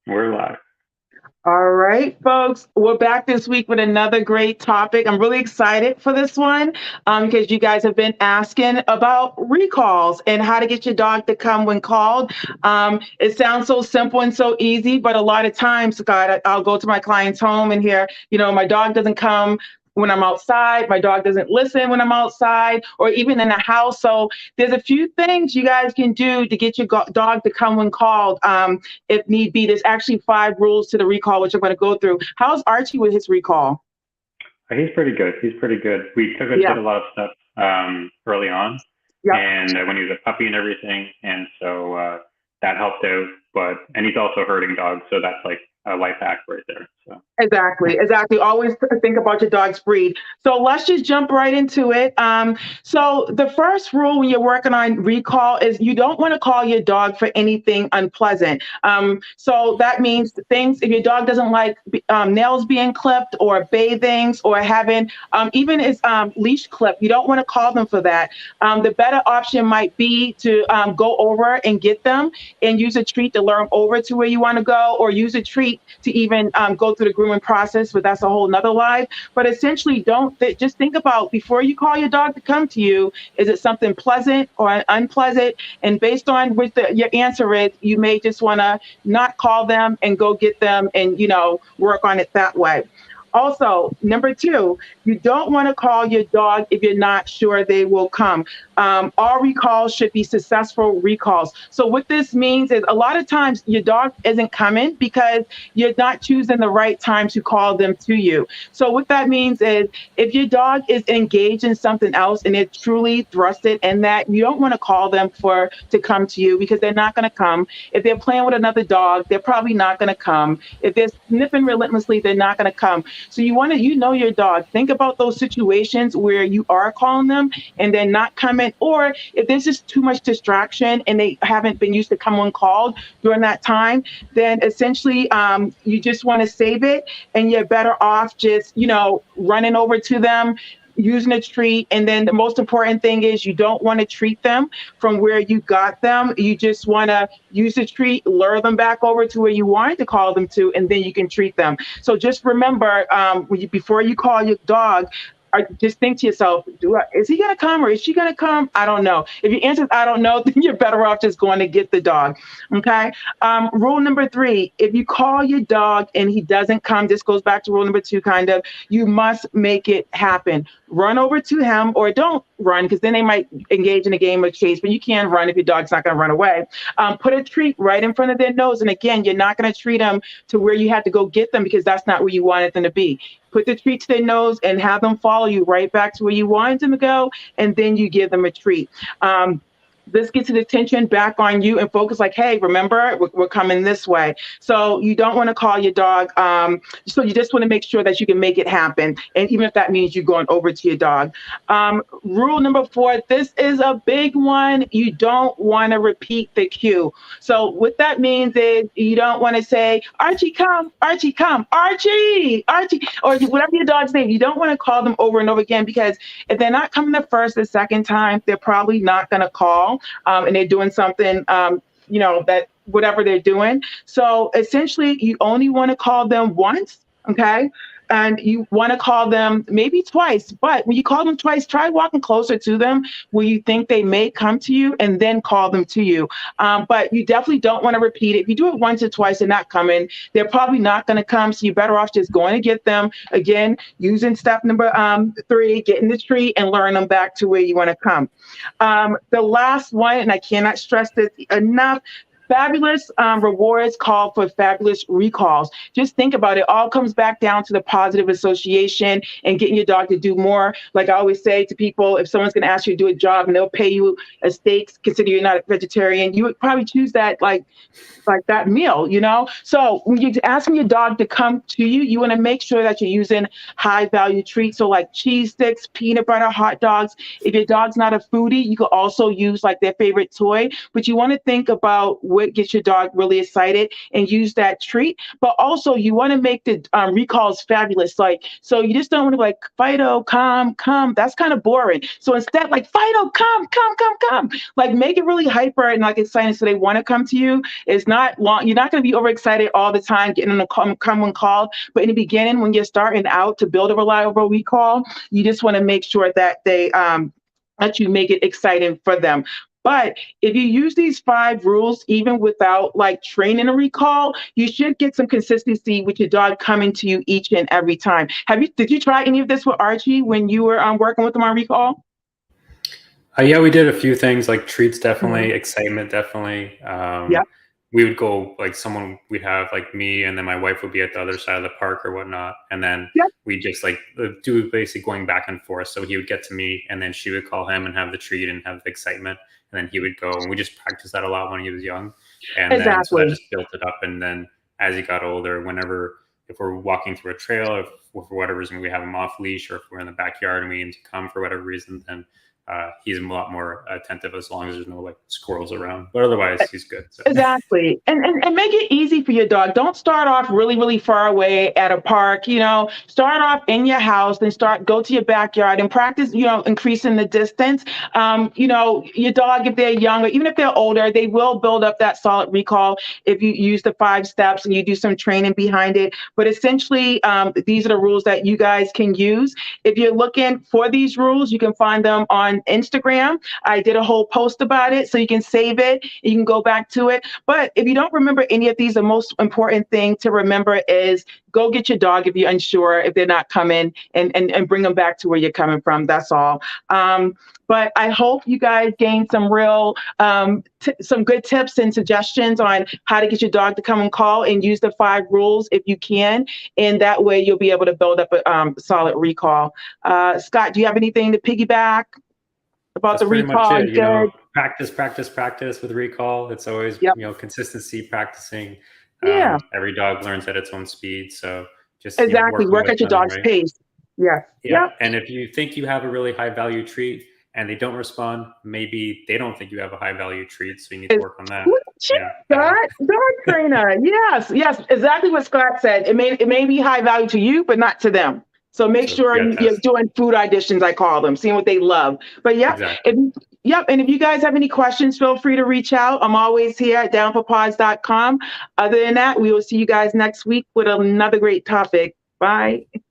We're live. All right, folks, we're back this week with another great topic. I'm really excited for this one because you guys have been asking about recalls and how to get your dog to come when called. It sounds so simple and so easy, but a lot of times, God, I'll go to my client's home and hear, my dog doesn't come when I'm outside. My dog doesn't listen when I'm outside or even in the house. So there's a few things you guys can do to get your dog to come when called. If need be. There's actually 5 rules to the recall, which I'm going to go through. How's Archie with his recall? He's pretty good. He's pretty good. We did Yeah. a lot of stuff early on, Yep. and when he was a puppy and everything, and so that helped out. And he's also herding dogs, so that's like a life hack right there. So Exactly, exactly. Always think about your dog's breed. So let's just jump right into it. So the first rule when you're working on recall is you don't want to call your dog for anything unpleasant. So that means things if your dog doesn't like nails being clipped or bathings or having even his leash clipped, you don't want to call them for that. The better option might be to go over and get them and use a treat to lure them over to where you want to go, or use a treat to even go through the grooming process, but that's a whole nother life. But essentially, don't just think about before you call your dog to come to you, is it something pleasant or unpleasant? And based on what your answer is, you may just want to not call them and go get them and, work on it that way. Also, number 2, you don't want to call your dog if you're not sure they will come. All recalls should be successful recalls. So, what this means is a lot of times your dog isn't coming because you're not choosing the right time to call them to you. So, what that means is if your dog is engaged in something else and they're truly thrusted in that, you don't want to call them for to come to you because they're not going to come. If they're playing with another dog, they're probably not going to come. If they're sniffing relentlessly, they're not going to come. So you want to, your dog. Think about those situations where you are calling them and they're not coming, or if there's just too much distraction and they haven't been used to come when called during that time, then essentially you just want to save it and you're better off just, running over to them, using a treat. And then the most important thing is you don't want to treat them from where you got them. You just want to use a treat, lure them back over to where you wanted to call them to, and then you can treat them. So just remember, before you call your dog, just think to yourself, is he going to come or is she going to come? I don't know. If your answer is I don't know, then you're better off just going to get the dog. Okay. Rule number 3, if you call your dog and he doesn't come, this goes back to rule number 2, kind of, you must make it happen. Run over to him, or don't run because then they might engage in a game of chase, but you can run if your dog's not going to run away. Put a treat right in front of their nose. And again, you're not going to treat them to where you had to go get them because that's not where you wanted them to be. Put the treat to their nose and have them follow you right back to where you wanted them to go, and then you give them a treat. This gets the attention back on you and focus like, hey, remember, we're coming this way. So you don't want to call your dog. So you just want to make sure that you can make it happen. And even if that means you're going over to your dog. Rule number 4, this is a big one. You don't want to repeat the cue. So what that means is you don't want to say, Archie, come, Archie, come, Archie, Archie, or whatever your dog's name. You don't want to call them over and over again because if they're not coming the first or second time, they're probably not going to call and they're doing something, that whatever they're doing. So essentially, you only want to call them once, okay? And you want to call them maybe twice, but when you call them twice, try walking closer to them where you think they may come to you and then call them to you. But you definitely don't want to repeat it. If you do it once or twice and not coming, they're probably not going to come. So you're better off just going to get them again, using step number 3, getting the treat and luring them back to where you want to come. The last one, and I cannot stress this enough, fabulous rewards call for fabulous recalls. Just think about it. It all comes back down to the positive association and getting your dog to do more. Like I always say to people, if someone's going to ask you to do a job and they'll pay you a steak, consider you're not a vegetarian, you would probably choose that like that meal, So when you're asking your dog to come to you, you want to make sure that you're using high value treats. So like cheese sticks, peanut butter, hot dogs. If your dog's not a foodie, you could also use like their favorite toy, but you want to think about what gets your dog really excited and use that treat. But also, you want to make the recalls fabulous. Like, so you just don't want to be like, Fido, come, come. That's kind of boring. So instead, like, Fido, come, come, come, come. Like, make it really hyper and like exciting so they want to come to you. It's not long. You're not going to be overexcited all the time getting them to come when called. But in the beginning, when you're starting out to build a reliable recall, you just want to make sure that they that you make it exciting for them. But if you use these 5 rules, even without like training a recall, you should get some consistency with your dog coming to you each and every time. Did you try any of this with Archie when you were working with him on recall? Yeah, we did a few things like treats, definitely, Mhm. excitement, definitely. Yep. We would go like we'd have like me, and then my wife would be at the other side of the park or whatnot, and then Yep. we just like do basically going back and forth. So he would get to me, and then she would call him and have the treat and have the excitement, and then he would go, and we just practiced that a lot when he was young, and then so that Exactly. just built it up, and then as he got older, whenever if we're walking through a trail, if for whatever reason we have him off leash, or if we're in the backyard and we need to come for whatever reason, then he's a lot more attentive as long as there's no like squirrels around. But otherwise, he's good. So. Exactly. And make it easy for your dog. Don't start off really, really far away at a park, start off in your house, then go to your backyard and practice, increasing the distance. Your dog, if they're younger, even if they're older, they will build up that solid recall if you use the 5 steps and you do some training behind it. But essentially, these are the rules that you guys can use. If you're looking for these rules, you can find them on Instagram. I did a whole post about it, so you can save it. You can go back to it. But if you don't remember any of these, the most important thing to remember is go get your dog if you're unsure, if they're not coming, and bring them back to where you're coming from. That's all. But I hope you guys gained some real, some good tips and suggestions on how to get your dog to come and call, and use the 5 rules if you can. And that way you'll be able to build up a solid recall. Scott, do you have anything to piggyback about That's the pretty much recall? it. Good. Practice, practice, practice with recall. It's always, Yep. consistency, practicing. Yeah. Every dog learns at its own speed. So just, Exactly. working Work with at your them, dog's right? pace. Yes. Yeah. Yep. And if you think you have a really high value treat and they don't respond, maybe they don't think you have a high value treat. So you need to work on that. Yeah. Scott, dog trainer. Yes, yes, exactly what Scott said. It may be high value to you, but not to them. So make So sure yeah, you're test. doing food auditions, I call them, seeing what they love. But yep, Exactly. and if you guys have any questions, feel free to reach out. I'm always here at downforpaws.com. Other than that, we will see you guys next week with another great topic. Bye.